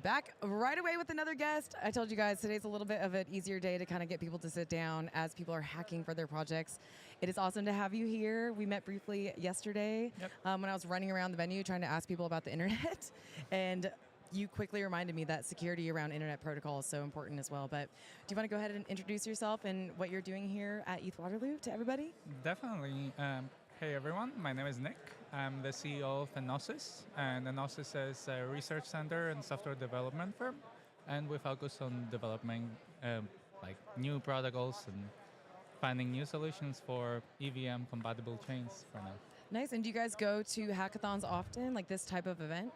Back right away with another guest. I told you guys today's a little bit of an easier day to kind of get people to sit down as people are hacking for their projects. It is awesome to have you here. We met briefly yesterday when I was running around the venue trying to ask people about the internet. And you quickly reminded me that security around internet protocol is so important as well. But do you want to go ahead and introduce yourself and what you're doing here at ETH Waterloo to everybody? Definitely. Hey everyone, my name is Nick. I'm the CEO of Enosis, and Enosis is a research center and software development firm, and we focus on developing like new protocols and finding new solutions for EVM compatible chains for now. Nice. And do you guys go to hackathons often, like this type of event?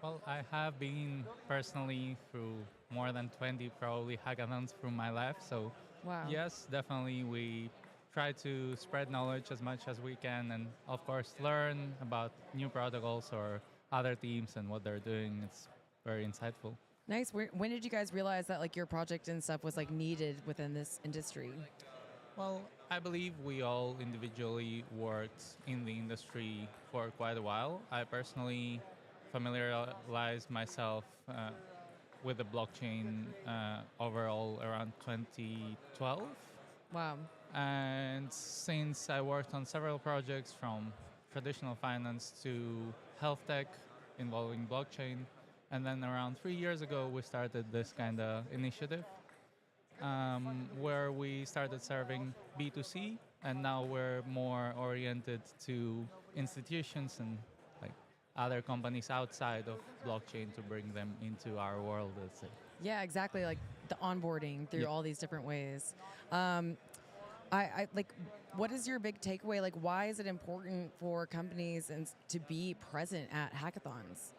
Well, I have been personally through more than 20 probably hackathons through my life, so Wow. yes, definitely we try to spread knowledge as much as we can and of course learn about new protocols or other teams and what they're doing. It's very insightful. Nice. When did you guys realize that like your project and stuff was like needed within this industry? Well, I believe we all individually worked in the industry for quite a while. I personally familiarized myself with the blockchain overall around 2012. Wow. And since I worked on several projects from traditional finance to health tech involving blockchain, and then around 3 years ago, we started this kind of initiative where we started serving B2C, and now we're more oriented to institutions and like other companies outside of blockchain to bring them into our world, let's say. Yeah, exactly. Like the onboarding through all these different ways. I like. What is your big takeaway? Like, why is it important for companies and to be present at hackathons?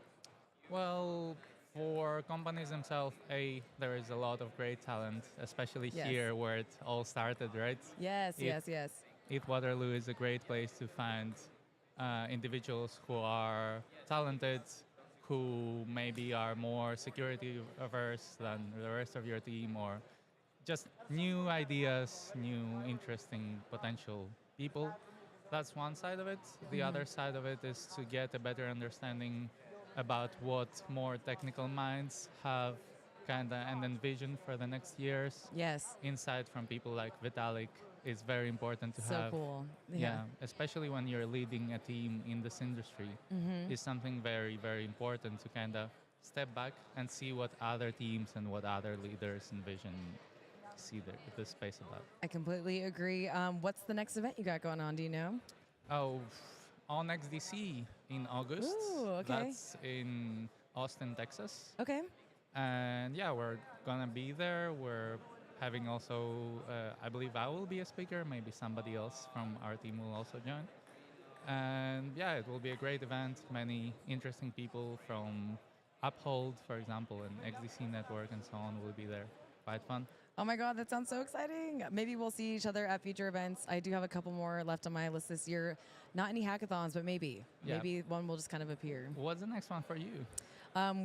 Well, for companies themselves, there is a lot of great talent, especially here where it all started, right? Yes, yes. ETH Waterloo is a great place to find individuals who are talented, who maybe are more security averse than the rest of your team, or just new ideas, new interesting potential people. That's one side of it. The other side of it is to get a better understanding about what more technical minds have kind of and envision for the next years. Yes. Insight from people like Vitalik is very important to have. So cool. Yeah, especially when you're leading a team in this industry, is something very, very important to kind of step back and see what other teams and what other leaders envision see the space about. I completely agree. What's the next event you got going on? Do you know? Oh, on XDC in August. Ooh, okay. That's in Austin, Texas. Okay. And yeah, we're gonna be there. We're having also, I believe I will be a speaker. Maybe somebody else from our team will also join. And yeah, it will be a great event. Many interesting people from Uphold, for example, and XDC Network and so on will be there. Quite fun. Oh my God, that sounds so exciting. Maybe we'll see each other at future events. I do have a couple more left on my list this year. Not any hackathons, but maybe. Yeah. Maybe one will just kind of appear. What's the next one for you?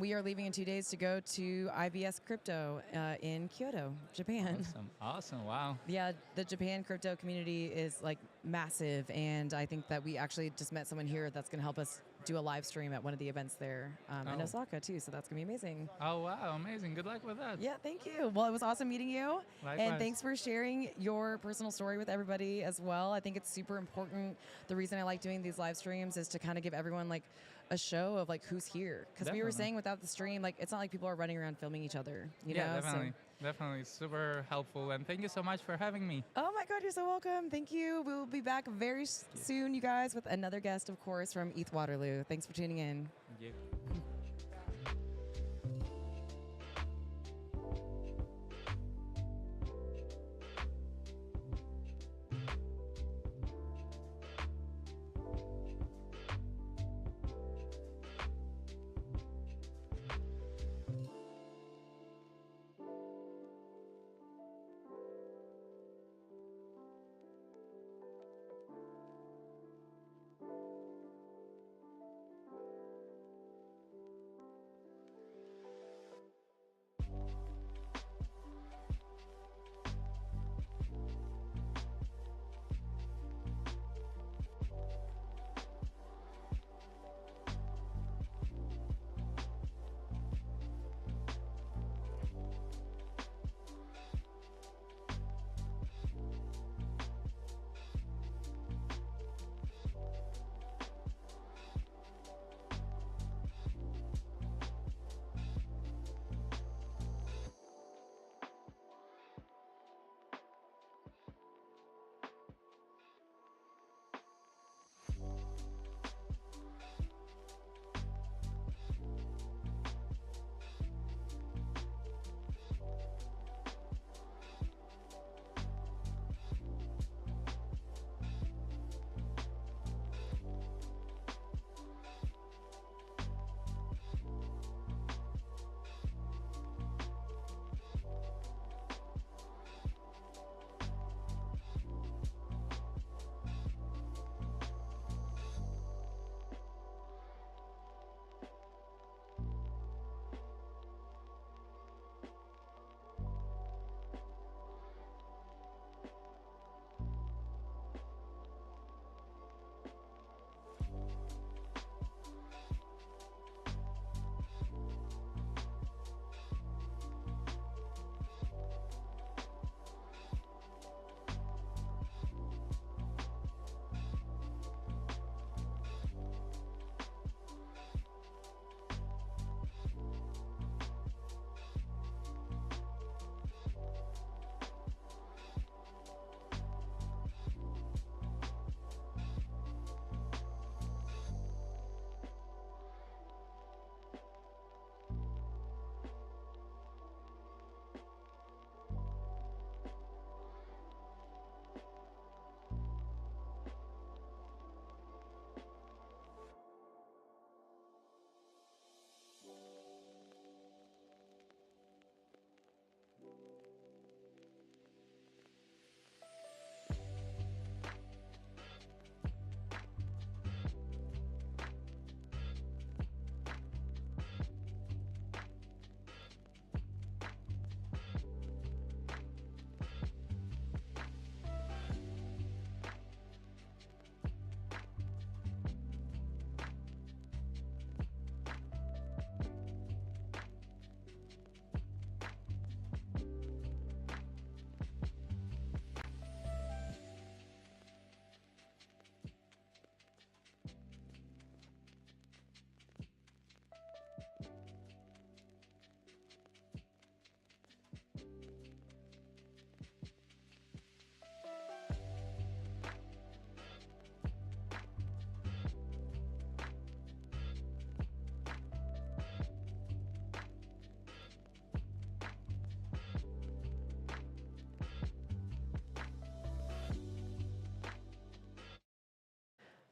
We are leaving in 2 days to go to IBS Crypto in Kyoto, Japan. Awesome. Wow. Yeah, the Japan crypto community is like massive, and I think that we actually just met someone here that's going to help us do a live stream at one of the events there in Osaka too. So that's going to be amazing. Oh wow, amazing! Good luck with that. Yeah, thank you. Well, it was awesome meeting you, Likewise. and thanks for sharing your personal story with everybody as well. I think it's super important. The reason I like doing these live streams is to kind of give everyone like a show of like who's here, because we were saying without the stream, like it's not like people are running around filming each other. You know? Definitely super helpful, and thank you so much for having me. Oh my God, you're so welcome. Thank you. We will be back very soon, you guys, with another guest, of course, from ETH Waterloo. Thanks for tuning in. Thank you.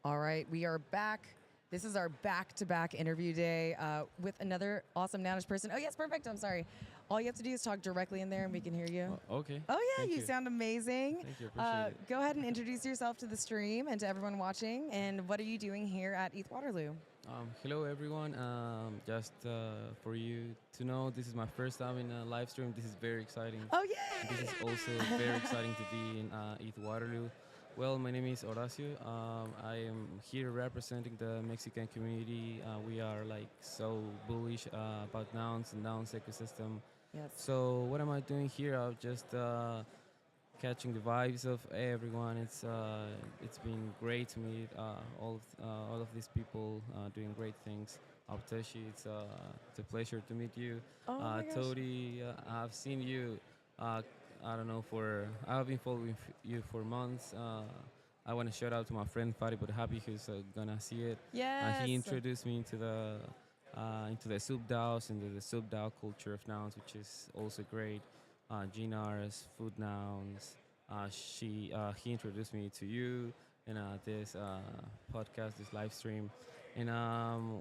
All right, we are back. This is our back-to-back interview day with another awesome Nounish person. Oh, yes, perfect. I'm sorry. All you have to do is talk directly in there and we can hear you. Okay. Oh, yeah, Thank you sound amazing. Thank you. Appreciate it. Go ahead and introduce yourself to the stream and to everyone watching. And what are you doing here at ETH Waterloo? Hello, everyone. Just for you to know, this is my first time in a live stream. This is very exciting. Oh, yeah. This is also very exciting to be in ETH Waterloo. Well, my name is Horacio. I am here representing the Mexican community. We are like so bullish about nouns and nouns ecosystem. Yes. So what am I doing here? I'm just catching the vibes of everyone. It's been great to meet all of these people doing great things. Aubtoshi, it's a pleasure to meet you. Oh my gosh. Todi, I've seen you. I don't know, I've been following you for months. I want to shout out to my friend Fari Happy who's gonna see it. Yes. He introduced me into the sub-DAOs and the sub-DAO culture of nouns, which is also great. GNRs, food nouns. He introduced me to you in this podcast, this live stream. And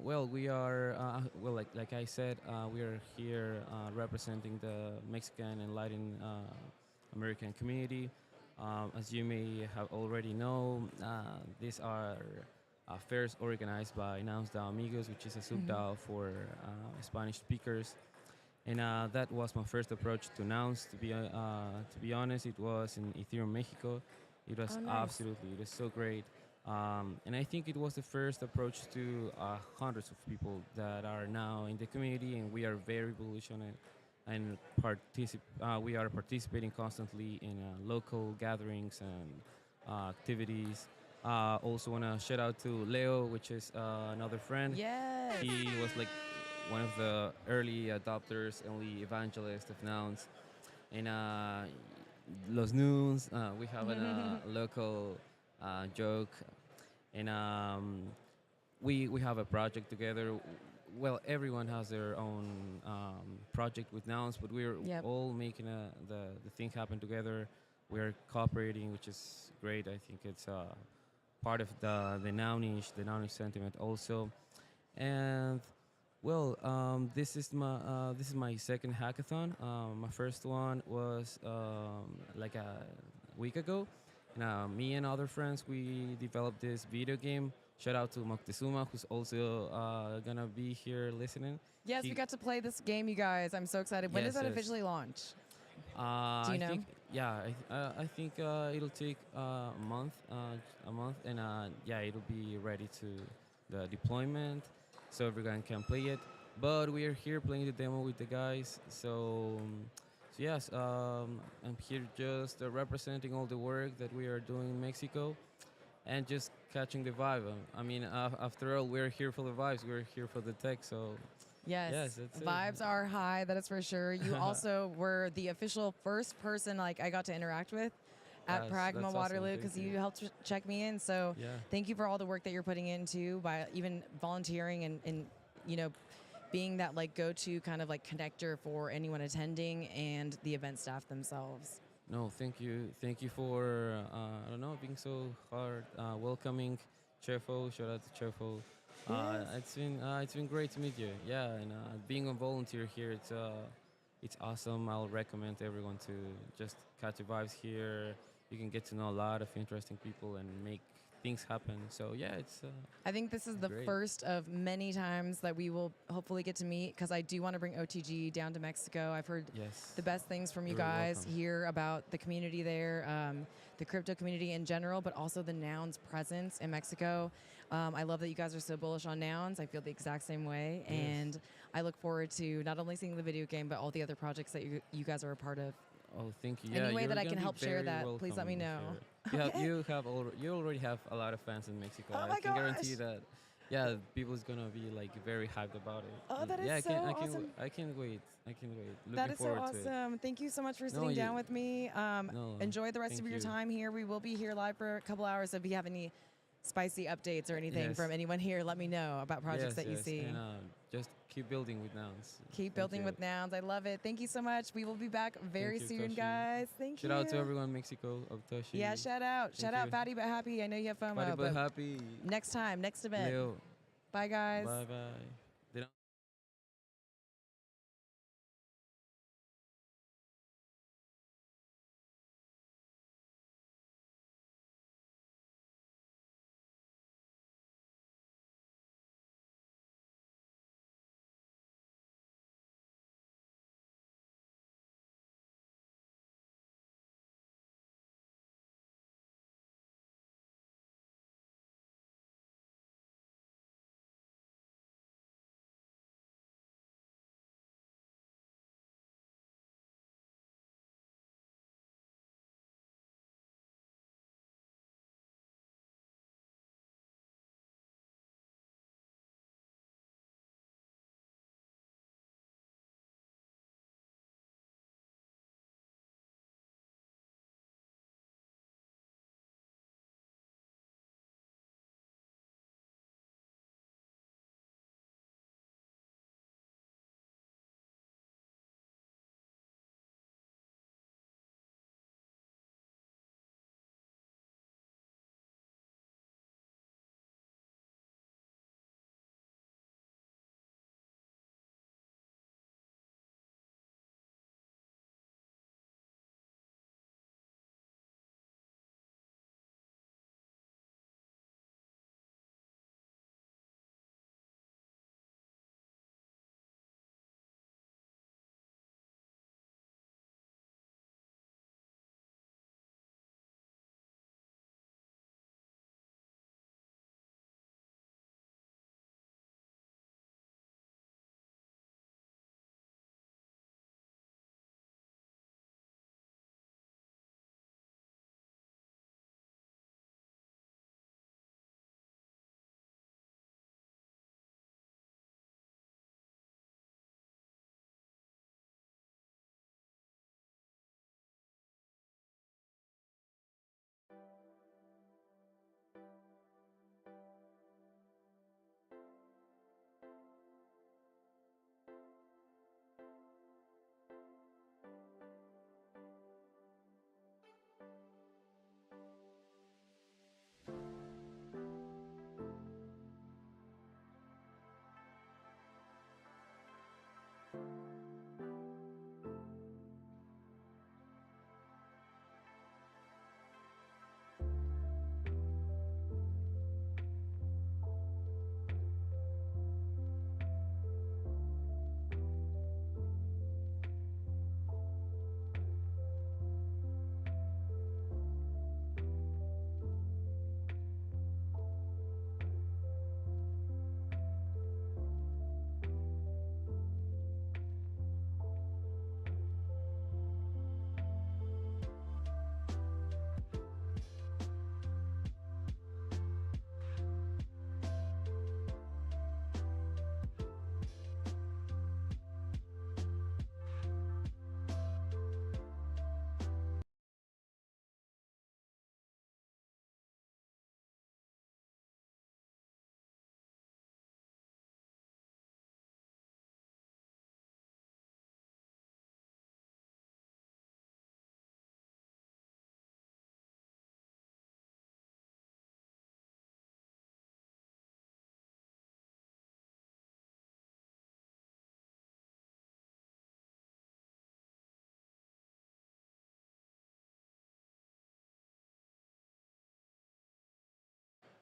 well, we are like I said, we are here representing the Mexican and Latin American community. As you may have already know, these are fairs organized by Nouns DAO Amigos, which is a sub-DAO for Spanish speakers. And that was my first approach to nouns. To be honest, it was in Ethereum Mexico. It was it was so great. And I think it was the first approach to hundreds of people that are now in the community, and we are very bullish on it. And we are participating constantly in local gatherings and activities. Also want to shout out to Leo, which is another friend. Yes. He was like one of the early adopters, early evangelists of nouns. And Los Noons, we have a local joke. And we have a project together. Well, everyone has their own project with nouns, but we're all making the thing happen together. We're cooperating, which is great. I think it's part of the nounish sentiment also. And well, this is my second hackathon. My first one was like a week ago. And me and other friends, we developed this video game. Shout out to Moctezuma, who's also gonna be here listening. Yes, we got to play this game, you guys. I'm so excited. When does that officially launch? Do you know? I think it'll take a month, and it'll be ready to the deployment, so everyone can play it. But we are here playing the demo with the guys, so yes, I'm here just representing all the work that we are doing in Mexico, and just catching the vibe. I mean, after all, we're here for the vibes. We're here for the tech, so. Yes, that's vibes are high, that is for sure. You also were the official first person I got to interact with at Pragma Waterloo, because you helped check me in. So thank you for all the work that you're putting into by even volunteering and being that go-to kind of connector for anyone attending and the event staff themselves. No, thank you for being so hard, welcoming. Chefo, shout out to Chefo. It's been great to meet you. Yeah, and being a volunteer here, it's awesome. I'll recommend everyone to just catch the vibes here. You can get to know a lot of interesting people and make things happen. So yeah, it's. I think this is the first of many times that we will hopefully get to meet, because I do want to bring OTG down to Mexico. I've heard the best things from you guys here about the community there, the crypto community in general, but also the nouns presence in Mexico. I love that you guys are so bullish on nouns. I feel the exact same way, and I look forward to not only seeing the video game, but all the other projects that you guys are a part of. Oh, thank you. Any way that I can help share that, please let me know. You already have a lot of fans in Mexico. Oh my I can guarantee that. Yeah, people's gonna be very hyped about it. Oh, that is so awesome. I can't wait. That is so awesome. Thank you so much for sitting down with me. Enjoy the rest of your time here. We will be here live for a couple hours. If you have any spicy updates or anything Yes. from anyone here, let me know about projects that you see. And just keep building with nouns. Keep Thank building you. with nouns. I love it. Thank you so much. We will be back very you, soon, Toshi. guys. Thank you. Shout out to everyone in Mexico, Aubtoshi. Yeah, shout out. Thank Shout out you. Fatty But Happy. I know you have FOMO, Party but but happy. next time, next event. Leo. Bye, guys. Bye bye.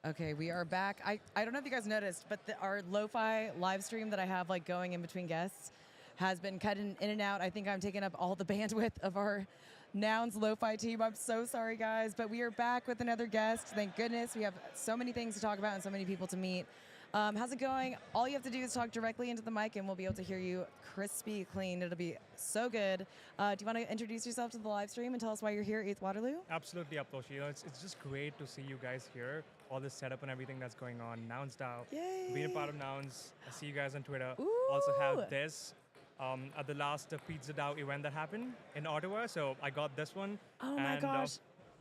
Okay, we are back. I don't know if you guys noticed, but our lo-fi live stream that I have like going in between guests has been cut in and out. I think I'm taking up all the bandwidth of our Nouns lo-fi team. I'm so sorry, guys, but we are back with another guest. Thank goodness. We have so many things to talk about and so many people to meet. How's it going? All you have to do is talk directly into the mic and we'll be able to hear you crispy clean. It'll be so good. Do you want to introduce yourself to the live stream and tell us why you're here at ETH Waterloo? Absolutely, Aubtoshi. You know, it's just great to see you guys here. All this setup and everything that's going on. Nouns DAO. Yay. Being a part of Nouns. I see you guys on Twitter. Ooh. Also have this at the last Pizza DAO event that happened in Ottawa. So I got this one. Oh my gosh.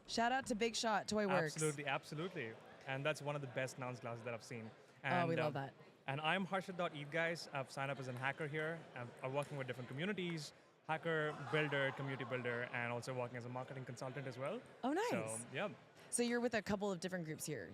Shout out to Big Shot Toy Works. Absolutely, absolutely. and that's one of the best nouns classes that I've seen. Oh, And, we love that. And I'm Harshad.ETH, guys. I've signed up as a hacker here. I'm working with different communities, hacker, builder, community builder, and also working as a marketing consultant as well. Oh, nice. So yeah, So you're with a couple of different groups here.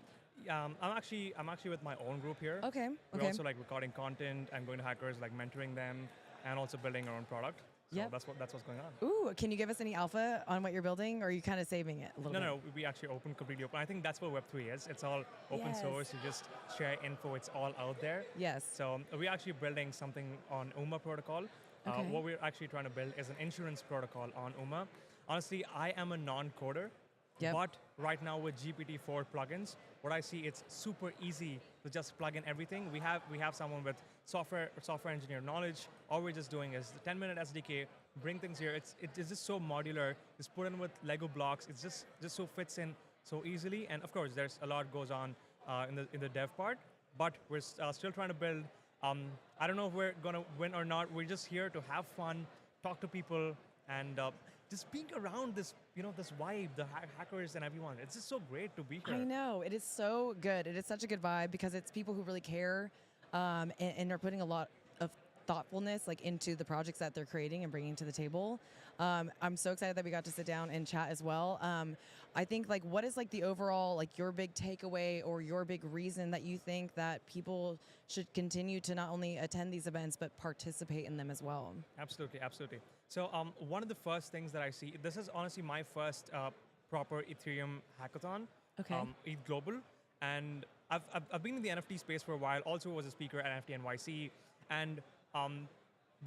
I'm actually with my own group here. Okay. We're Okay. also like recording content and going to hackers, like mentoring them, and also building our own product. So Yep. that's what's going on. Ooh, can you give us any alpha on what you're building, or are you kind of saving it a little bit? No, we actually completely open. I think that's what Web3 is. It's all open Yes. source. You just share info. It's all out there. Yes. So we're actually building something on UMA protocol. Okay. What we're actually trying to build is an insurance protocol on UMA. Honestly, I am a non-coder, Yep. but right now with GPT-4 plugins, what I see, it's super easy to just plug in everything. We have someone with software engineer knowledge. All we're just doing is the 10-minute SDK, bring things here. It's just so modular. It's put in with Lego blocks. It's just so fits in so easily. And of course, there's a lot goes on in the dev part, but we're still trying to build. I don't know if we're gonna win or not. We're just here to have fun, talk to people, and just being around this, this vibe, the hackers and everyone. It's just so great to be here. I know. It is so good. It is such a good vibe because it's people who really care and are putting a lot of thoughtfulness like into the projects that they're creating and bringing to the table. I'm so excited that we got to sit down and chat as well. I think like what is like the overall like your big takeaway or your big reason that you think that people should continue to not only attend these events but participate in them as well? Absolutely. So one of the first things that I see, this is honestly my first proper Ethereum hackathon, Okay. ETH Global, and I've been in the NFT space for a while. Also was a speaker at NFT NYC, and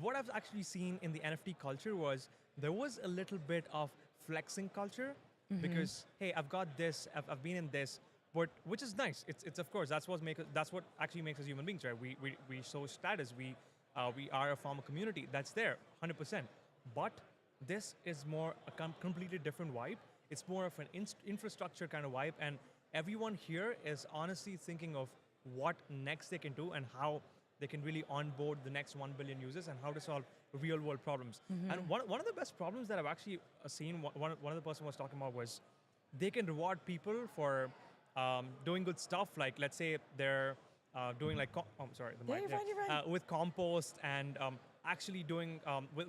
what I've actually seen in the NFT culture was there was a little bit of flexing culture because hey, I've got this, I've been in this, but which is nice. It's of course that's what actually makes us human beings, right? We show status. We are a form of community that's there, 100%. But this is more a completely different vibe. It's more of an infrastructure kind of vibe, and everyone here is honestly thinking of what next they can do and how they can really onboard the next 1 billion users and how to solve real world problems. And one of the best problems that I've actually seen, one of the person was talking about was they can reward people for doing good stuff. Like let's say they're doing like, Yeah, you're fine. with compost and actually doing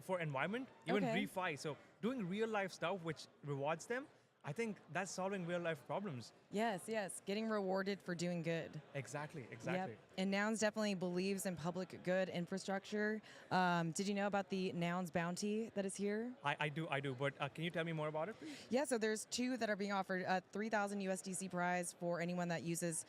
for environment, even Okay. refi. So doing real life stuff which rewards them. I think that's solving real life problems. Yes. Getting rewarded for doing good. Exactly. Yep. And Nouns definitely believes in public good infrastructure. Did you know about the Nouns bounty that is here? I do. But can you tell me more about it, please? Yeah, so there's two that are being offered. 3,000 USDC prize for anyone that uses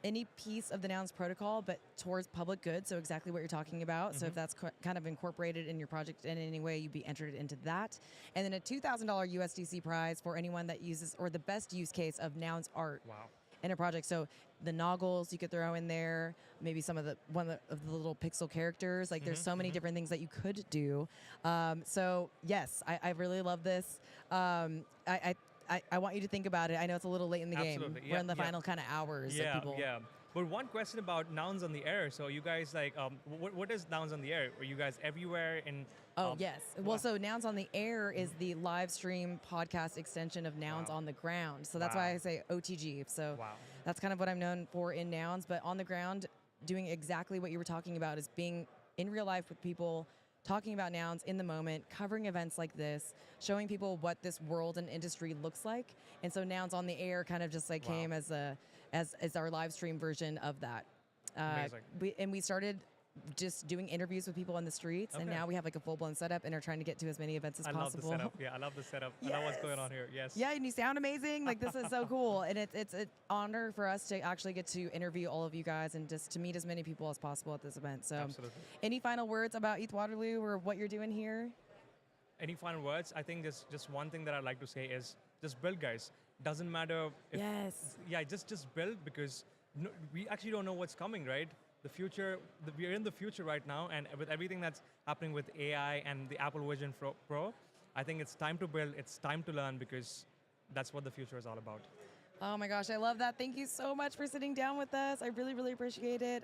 any piece of the Nouns protocol, but towards public good. So exactly what you're talking about. So if that's kind of incorporated in your project in any way, you'd be entered into that. And then a $2,000 USDC prize for anyone that uses, or the best use case of Nouns art. Wow. In a project. So the noggles you could throw in there, maybe some of the little pixel characters. Like there's so many different things that you could do. So yes, I really love this. I want you to think about it. I know it's a little late in the Absolutely. game. We're in the final kind of hours. Of people. Yeah. But one question about Nouns on the Air. So you guys like, what is Nouns on the Air? Are you guys everywhere in? Oh, yes. Well, so Nouns on the Air is the live stream podcast extension of Nouns on the Ground. So that's why I say OTG. So that's kind of what I'm known for in Nouns. But on the ground, doing exactly what you were talking about is being in real life with people, talking about Nouns in the moment, covering events like this, showing people what this world and industry looks like. And so Nouns on the Air kind of just like came as our live stream version of that. Amazing. We started just doing interviews with people on the streets, and now we have like a full-blown setup and are trying to get to as many events as possible. I love the setup. Yeah, I love the setup. I love what's going on here. Yes. Yeah, and you sound amazing. Like this is so cool, and it's an honor for us to actually get to interview all of you guys and just to meet as many people as possible at this event. So, Absolutely. Any final words about ETH Waterloo or what you're doing here? Any final words? I think just one thing that I'd like to say is just build, guys. Doesn't matter if yeah, just build, because we actually don't know what's coming, right? The future, we're in the future right now, and with everything that's happening with AI and the Apple Vision Pro, I think it's time to build, it's time to learn, because that's what the future is all about. Oh my gosh, I love that. Thank you so much for sitting down with us. I really, really appreciate it.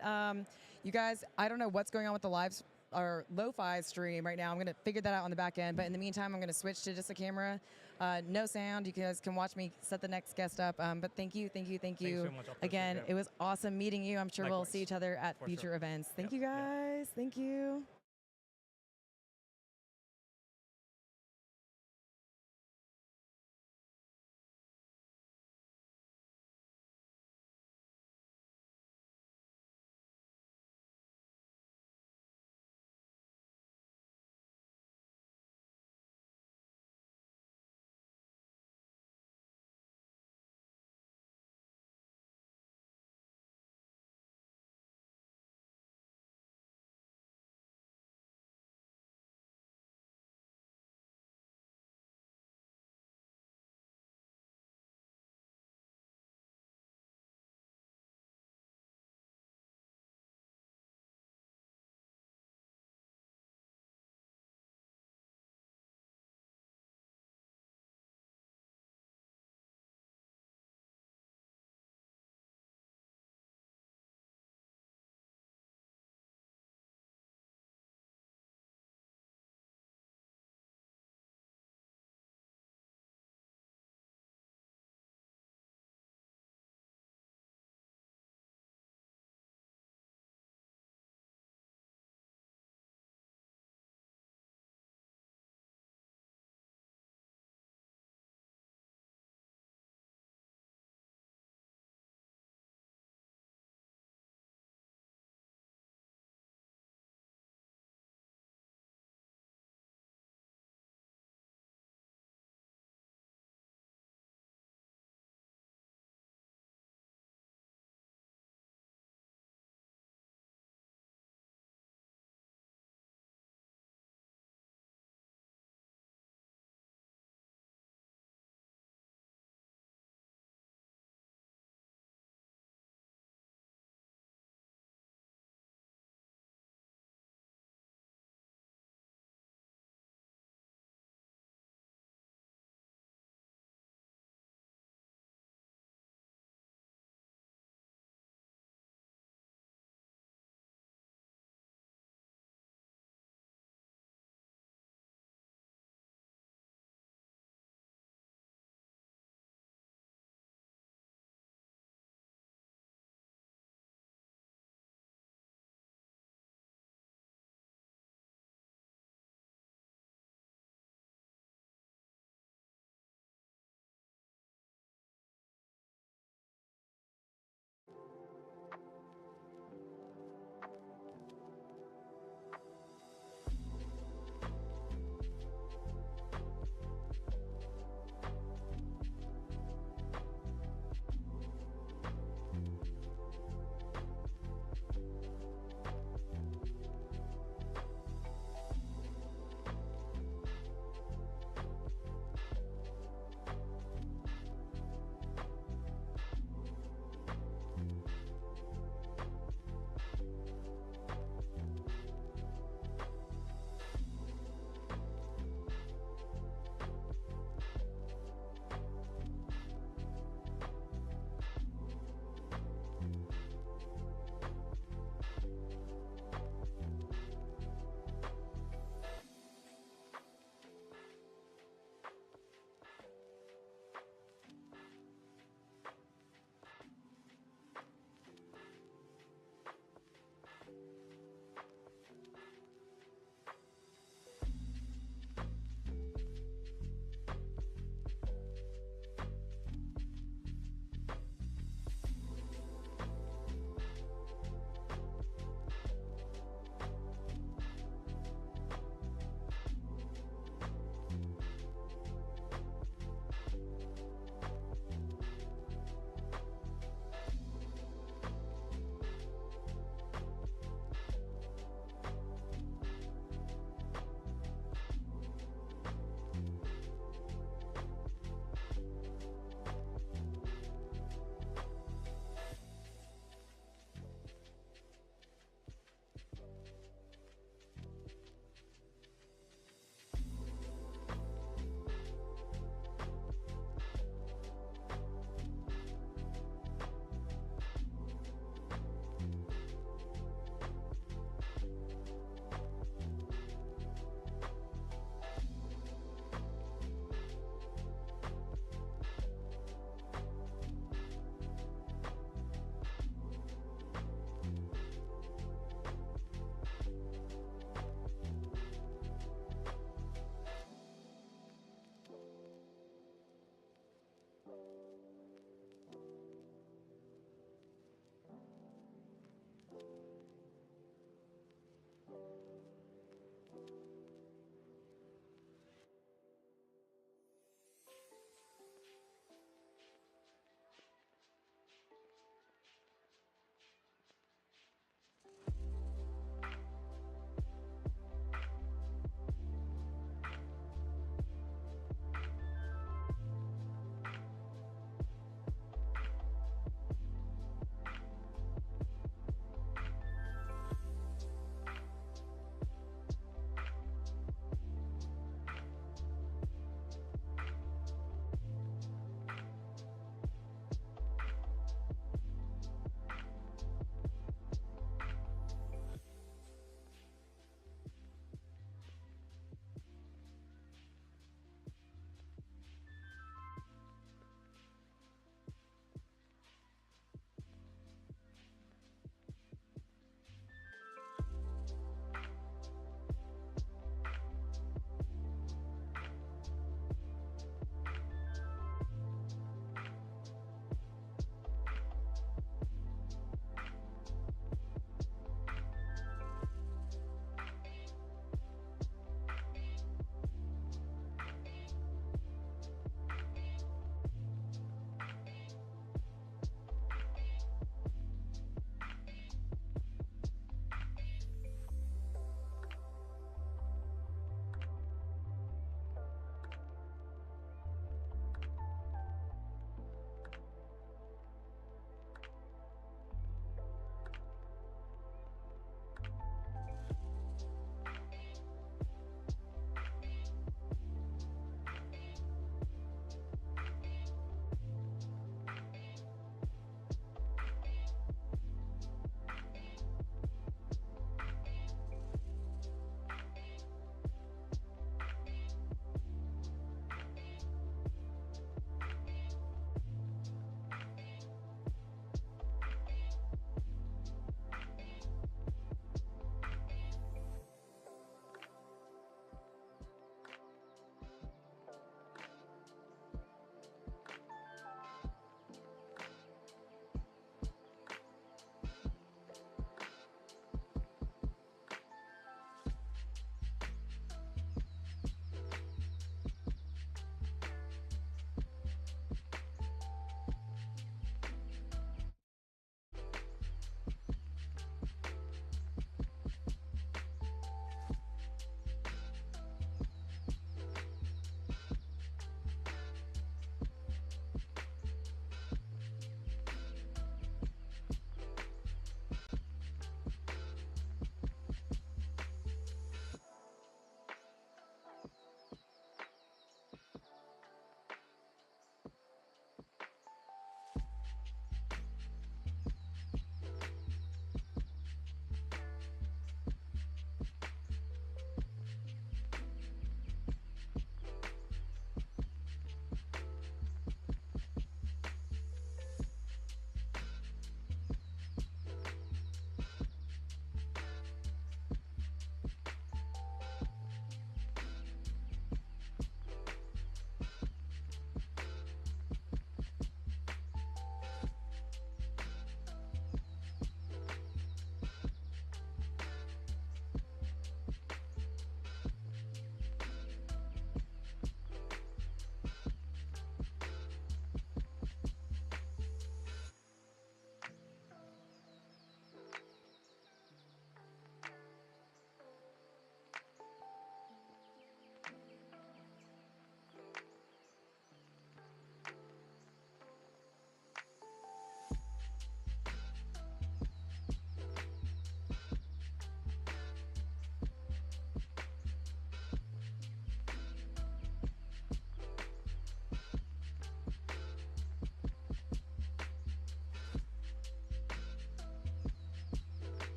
You guys, I don't know what's going on with the live our lo-fi stream right now. I'm going to figure that out on the back end. But in the meantime, I'm going to switch to just a camera. No sound. You guys can watch me set the next guest up. But thank you. Thanks so much, Aubtoshi. Again, Yeah. it was awesome meeting you. I'm sure we'll Likewise. see each other at For future sure. events. Thank Yep. you Yeah. guys. Thank you.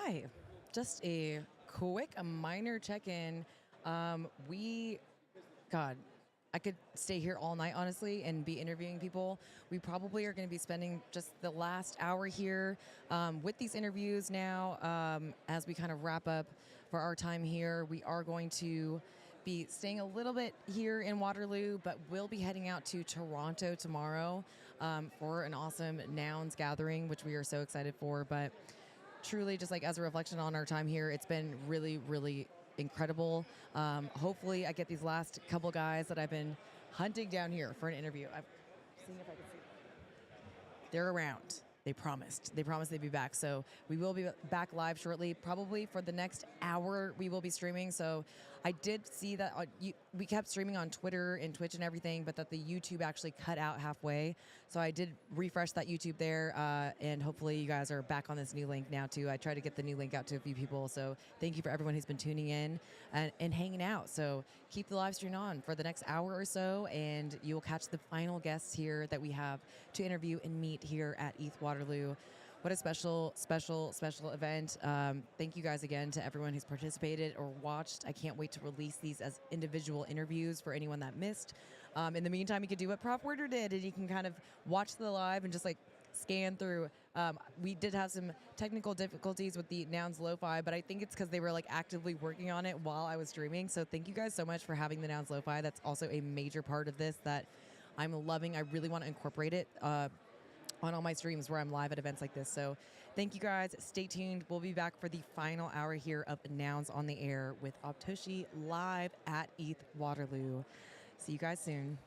Hi, just a quick, a minor check-in. We, God, I could stay here all night, honestly, and be interviewing people. We probably are going to be spending just the last hour here with these interviews now. As we kind of wrap up for our time here, we are going to be staying a little bit here in Waterloo, but we'll be heading out to Toronto tomorrow for an awesome Nouns gathering, which we are so excited for. But truly, just like as a reflection on our time here, it's been really, really incredible. Hopefully, I get these last couple guys that I've been hunting down here for an interview. I'm seeing if I can see. They're around. They promised. They promised they'd be back. So we will be back live shortly. Probably for the next hour, we will be streaming. So I did see that we kept streaming on Twitter and Twitch and everything, but that the YouTube actually cut out halfway. So I did refresh that YouTube there, and hopefully you guys are back on this new link now too. I tried to get the new link out to a few people. So thank you for everyone who's been tuning in and hanging out. So keep the live stream on for the next hour or so, and you will catch the final guests here that we have to interview and meet here at ETH Waterloo. What a special, special, special event. Thank you guys again to everyone who's participated or watched. I can't wait to release these as individual interviews for anyone that missed. In the meantime, you can do what Prof Werder did, and you can kind of watch the live and just like scan through. We did have some technical difficulties with the Nouns Lo-Fi, but I think it's because they were like actively working on it while I was streaming. So thank you guys so much for having the Nouns Lo-Fi. That's also a major part of this that I'm loving. I really want to incorporate it on all my streams where I'm live at events like this. So thank you guys. Stay tuned. We'll be back for the final hour here of Nouns on the Air with Aubtoshi live at ETH Waterloo. See you guys soon.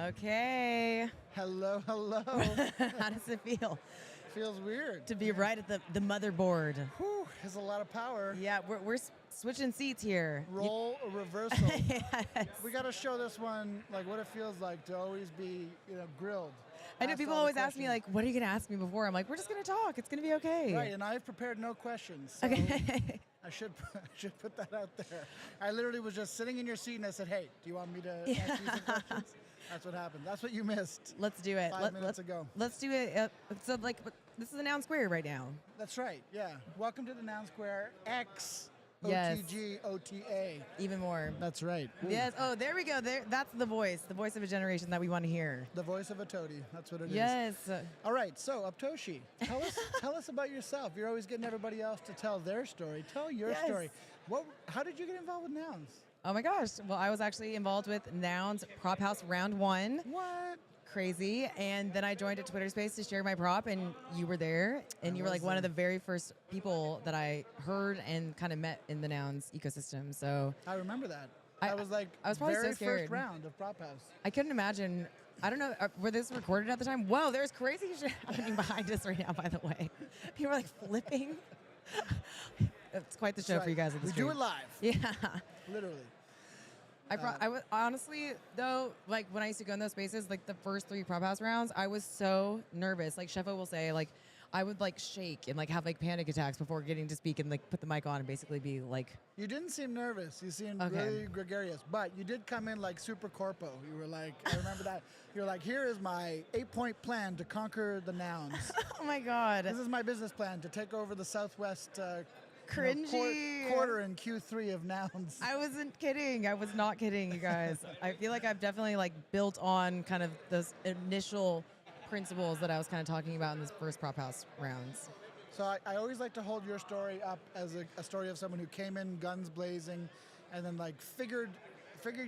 Okay. Hello, hello. How does it feel Feels weird. to be right at the motherboard? Whew, has a lot of power. Yeah, we're switching seats here. Roll a reversal. Yes. We got to show this one like what it feels like to always be, grilled. I know Asked people all the always ask me questions. like, "What are you gonna ask me before?" I'm like, "We're just gonna talk. It's gonna be okay." Right, and I've prepared no questions. So Okay. I should put that out there. I literally was just sitting in your seat and I said, "Hey, do you want me to ask you some questions?" That's what happened. That's what you missed. Let's do it. 5 minutes ago. Let's do it. So this is a noun square right now. That's right. Yeah. Welcome to the Noun Square X Yes. OTG OTA. Even more. That's right. Ooh. Yes. Oh, there we go. That's the voice of a generation that we want to hear. The voice of a toady. That's what it is. Yes. All right. So, Aubtoshi, tell us about yourself. You're always getting everybody else to tell their story. Tell your Yes. story. How did you get involved with nouns? Oh my gosh. Well, I was actually involved with Nouns Prop House Round 1. What? Crazy. And then I joined a Twitter space to share my prop, and you were there. And you were like one of the very first people that I heard and kind of met in the Nouns ecosystem. So I remember that. I- I was like I was probably so very scared. first round of Prop House. I couldn't imagine. I don't know. Were this recorded at the time? Whoa, there's crazy shit happening behind us right now, by the way. People are like flipping. It's quite the show That's for you right. guys at the We stream. do it live, Yeah. literally. I was honestly though, like when I used to go in those spaces, like the first 3 prop house rounds, I was so nervous. Like Sheffa will say, like I would like shake and like have like panic attacks before getting to speak and like put the mic on and basically be like, You didn't seem nervous. You seemed Okay. really gregarious, but you did come in like super corpo. You were like, I remember that. You were like, here is my 8-point plan to conquer the nouns. oh my god, This is my business plan to take over the Southwest cringy. quarter in Q3 of nouns. I wasn't kidding. I was not kidding, you guys. I feel like I've definitely like built on kind of those initial principles that I was kind of talking about in this first prop house rounds. So I always like to hold your story up as a story of someone who came in guns blazing and then like figured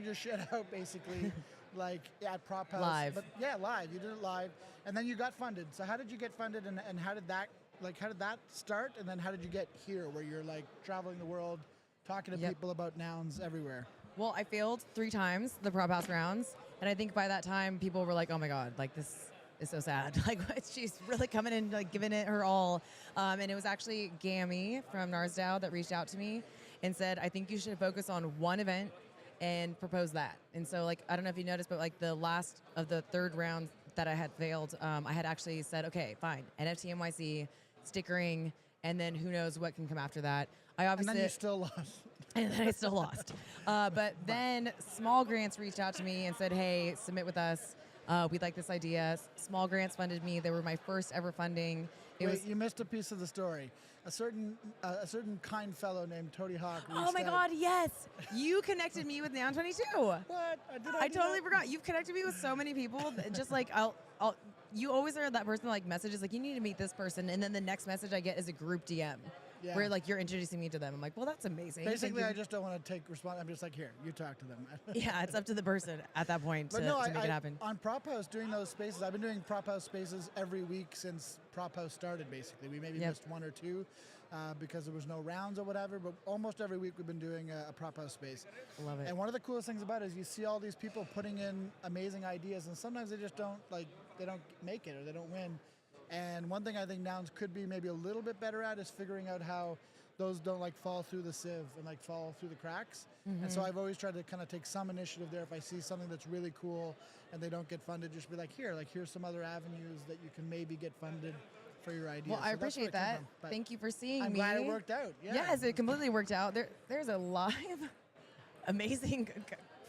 your shit out basically like at Prop House. Live. But yeah, live. You did it live. And then you got funded. So how did you get funded and how did that start? And then how did you get here where you're like traveling the world, talking to Yep. people about nouns everywhere? Well, I failed 3 times the prop house rounds, and I think by that time people were like, "Oh my god, like this is so sad. Like she's really coming in, like giving it her all." And it was actually Gammy from Narsdow that reached out to me and said, "I think you should focus on one event and propose that." And so, like, I don't know if you noticed, but like the last of the 3rd round that I had failed, I had actually said, "Okay, fine, NFT NYC, stickering, and then who knows what can come after that." I And obviously then you still lost. and then I still lost. But then Small Grants reached out to me and said, "Hey, submit with us. We'd like this idea." Small Grants funded me. They were my first ever funding. Wait, you missed a piece of the story. A certain kind fellow named Tony Hawk reached Oh my out. God, yes! You connected me with Noun 22. What? I totally forgot. You've connected me with so many people. That just like you always are that person that like messages like, "You need to meet this person," and then the next message I get is a group DM. Yeah. Where like you're introducing me to them. I'm like, well, that's amazing. Thank Basically, you. I just don't want to take response. I'm just like, here, you talk to them. Yeah, it's up to the person at that point to make it happen. On Prop House, doing those spaces, I've been doing Prop House spaces every week since Prop House started, basically. We maybe Yep. missed 1 or 2 because there was no rounds or whatever, but almost every week we've been doing a Prop House space. Love it. And one of the coolest things about it is you see all these people putting in amazing ideas, and sometimes they just don't, they don't make it or they don't win. And one thing I think Nouns could be maybe a little bit better at is figuring out how those don't like fall through the sieve and like fall through the cracks. And so I've always tried to kind of take some initiative there. If I see something that's really cool and they don't get funded, just be like, here's some other avenues that you can maybe get funded for your idea. Well, I So that's where appreciate it came that. from. But Thank you for seeing I'm me. glad it worked out. Yeah. Yes, it completely worked out. There's a live, amazing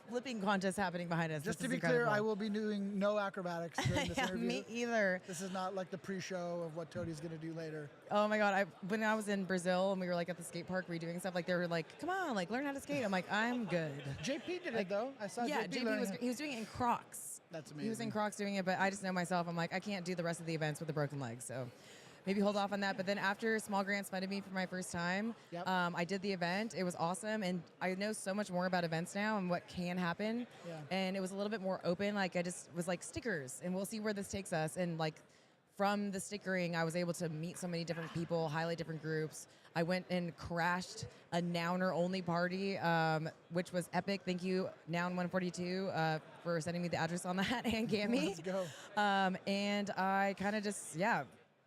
flipping contest happening behind us. Just This to is be clear, incredible. I will be doing no acrobatics during this Yeah, interview. me either. This is not like the pre-show of what Toadie's going to do later. Oh my God! When I was in Brazil and we were like at the skate park redoing stuff, like they were like, "Come on, like learn how to skate." I'm like, "I'm good." JP did Like, it though. I saw Yeah, JP JP learning was how- he was doing it in Crocs. That's amazing. He was in Crocs doing it, but I just know myself. I'm like, I can't do the rest of the events with a broken leg, so maybe hold off on that. But then after Small Grants funded me for my first time, Yep. I did the event. It was awesome, and I know so much more about events now and what can happen. Yeah. And it was a little bit more open. Like I just was like stickers, and we'll see where this takes us. And like from the stickering, I was able to meet so many different people, highlight different groups. I went and crashed a Nouner only party, which was epic. Thank you, Noun 142, for sending me the address on that and Gammy. Let's go. And I kind of just,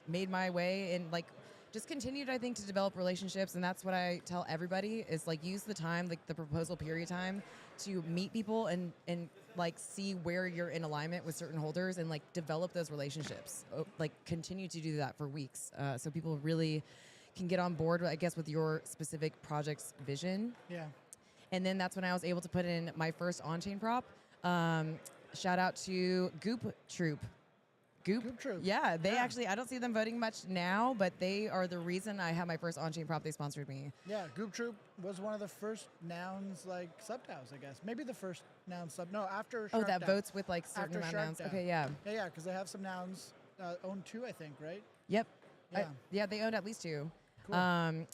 made my way and like just continued, I think, to develop relationships. And that's what I tell everybody is like use the time, like the proposal period time to meet people and like see where you're in alignment with certain holders and like develop those relationships. Like continue to do that for weeks. So people really can get on board, I guess, with your specific project's vision. Yeah. And then that's when I was able to put in my first on-chain prop. Shout out to Goop Troop. Goop Troop. Yeah, they actually, I don't see them voting much now, but they are the reason I have my first on-chain prop. They sponsored me. Yeah, Goop Troop was one of the first nouns like sub-DAOs, I guess. Maybe the first noun sub. No, after Shark That DAO. votes with like certain After amount of Shark nouns. DAO. Okay, yeah. Yeah, because they have some nouns, own 2, I think, right? Yep. Yeah. They owned at least 2. Cool.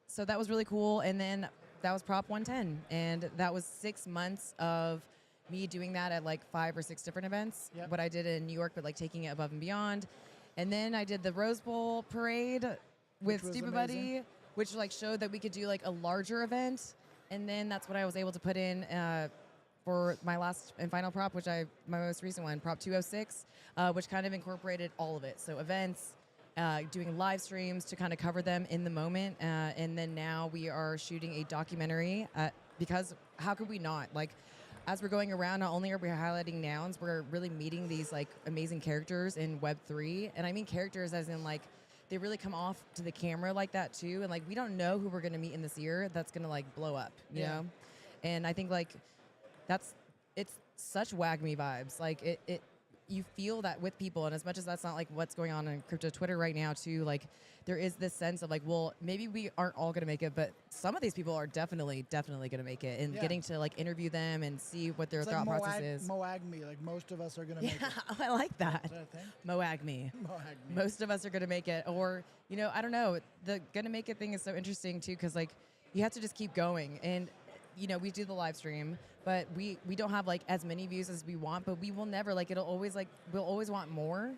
So that was really cool. And then that was Prop 110. And that was 6 months of me doing that at like 5 or 6 different events. Yep. What I did in New York, but like taking it above and beyond. And then I did the Rose Bowl parade with was Stupid amazing. Buddy, which like showed that we could do like a larger event. And then that's what I was able to put in for my last and final prop, my most recent one, Prop 206, which kind of incorporated all of it. So events, doing live streams to kind of cover them in the moment. And then now we are shooting a documentary because how could we not? Like, as we're going around, not only are we highlighting nouns, we're really meeting these like amazing characters in Web3. And I mean characters as in like, they really come off to the camera like that too. And like, we don't know who we're going to meet in this year that's going to like blow up, you know? And I think like, it's such WAGME vibes. Like you feel that with people, and as much as that's not like what's going on in crypto Twitter right now too, like there is this sense of like, well, maybe we aren't all gonna make it, but some of these people are definitely gonna make it, and getting to like interview them and see what their It's thought like process is. Moagme, like most of us are going to make it. I like that. Is that a thing? Moagme. Moagme. Most of us are gonna make it, or you know, I don't know. The gonna make it thing is so interesting too, because like you have to just keep going, and you know, we do the live stream, but we don't have like as many views as we want, but we will never like, it'll always like, we'll always want more.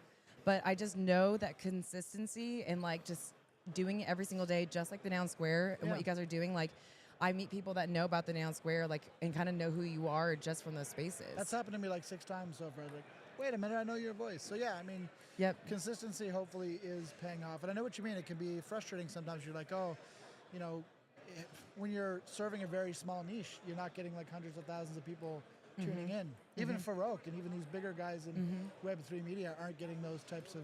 But I just know that consistency and like just doing it every single day, just like the Noun Square and what you guys are doing, like I meet people that know about the Noun Square, like, and kind of know who you are just from those spaces. That's happened to me like 6 times so far. Like, wait a minute, I know your voice. So yeah, I mean, consistency hopefully is paying off. And I know what you mean. It can be frustrating sometimes. You're like, oh, you know, when you're serving a very small niche, you're not getting like hundreds of thousands of people tuning in. Even Farouk and even these bigger guys in Web3 media aren't getting those types of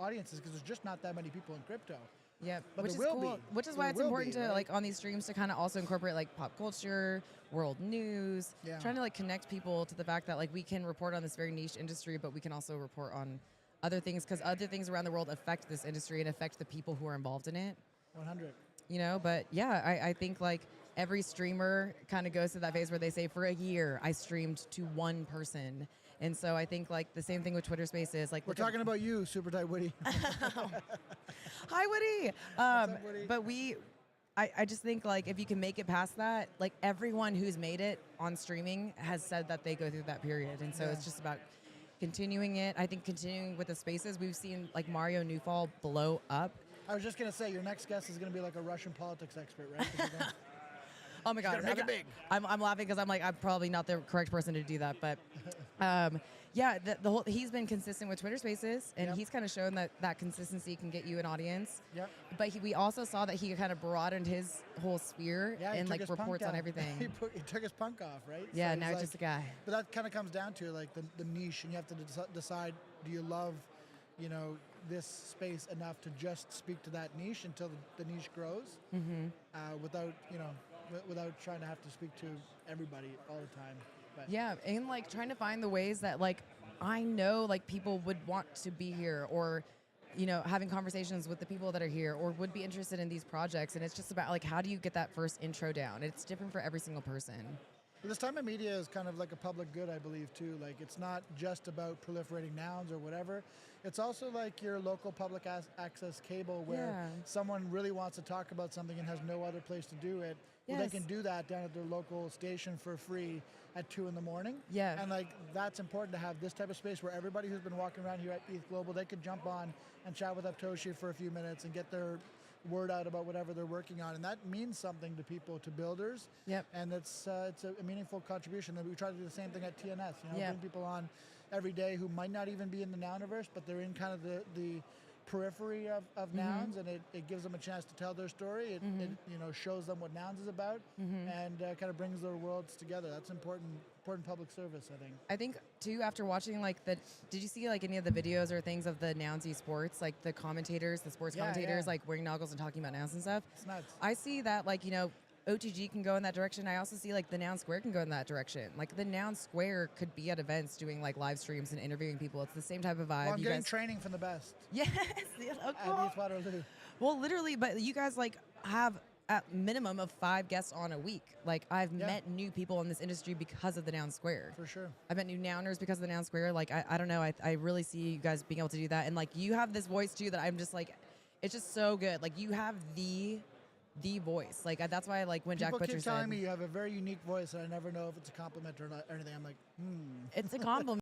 audiences because there's just not that many people in crypto. Yep, But which there is will cool. be. Which is There why it's will important be, to right? like on these streams to kind of also incorporate like pop culture, world news, trying to like connect people to the fact that like we can report on this very niche industry, but we can also report on other things because other things around the world affect this industry and affect the people who are involved in it. 100. You know, but yeah, I think like every streamer kind of goes to that phase where they say for a year I streamed to one person. And so I think like the same thing with Twitter Spaces. Like We're talking about you, Super Tight Woody. Hi, Woody. What's up, Woody? But I just think like if you can make it past that, like everyone who's made it on streaming has said that they go through that period. And so it's just about continuing it. I think continuing with the spaces. We've seen like Mario Newfall blow up. I was just going to say, your next guest is going to be like a Russian politics expert, right? 'Cause you're gonna- Oh my God. gotta make it big. I'm laughing because I'm like, I'm probably not the correct person to do that. But yeah, the whole, he's been consistent with Twitter Spaces, and he's kind of shown that consistency can get you an audience. Yep. But we also saw that he kind of broadened his whole sphere Yeah, he and took like his punk reports on down. everything. he took his punk off, right? Yeah, So now he's he's just a guy. But that kind of comes down to like the niche, and you have to decide: do you love, you know, this space enough to just speak to that niche until the niche grows, without without trying to have to speak to everybody all the time. But Yeah, and like trying to find the ways that like I know like people would want to be here, or you know, having conversations with the people that are here or would be interested in these projects. And it's just about like, how do you get that first intro down? It's different for every single person. this time of media is kind of like a public good, I believe, too. Like, it's not just about proliferating nouns or whatever. It's also like your local public access cable where someone really wants to talk about something and has no other place to do it. Well, they can do that down at their local station for free at 2 in the morning. Yeah. And like, that's important to have this type of space where everybody who's been walking around here at ETH Global, they could jump on and chat with Aubtoshi for a few minutes and get their word out about whatever they're working on, and that means something to people, to builders. Yep. And it's a meaningful contribution. And we try to do the same thing at TNS. Yep. Bring people on every day who might not even be in the Nouniverse, but they're in kind of the periphery of nouns, and it gives them a chance to tell their story. It shows them what nouns is about, and kind of brings their worlds together. That's important public service, I think. I think too, after watching did you see like any of the videos or things of the Nouns Esports, like the commentators, the sports commentators, like wearing goggles and talking about nouns and stuff? It's nuts. I see that OTG can go in that direction. I also see like the Noun Square can go in that direction. Like the Noun Square could be at events doing like live streams and interviewing people. It's the same type of vibe. Well, I'm getting training from the best. Yes. At ETH Waterloo. Well, literally, but you guys like have at minimum of 5 guests on a week. Like I've met new people in this industry because of the Noun Square. For sure. I've met new Nouners because of the Noun Square. Like I don't know. I really see you guys being able to do that. And like you have this voice too that I'm just like, it's just so good. Like you have the voice. Like that's why like when People Jack Butcher keep telling said, me you have a very unique voice, and I never know if it's a compliment or not or anything. I'm like, it's a compliment.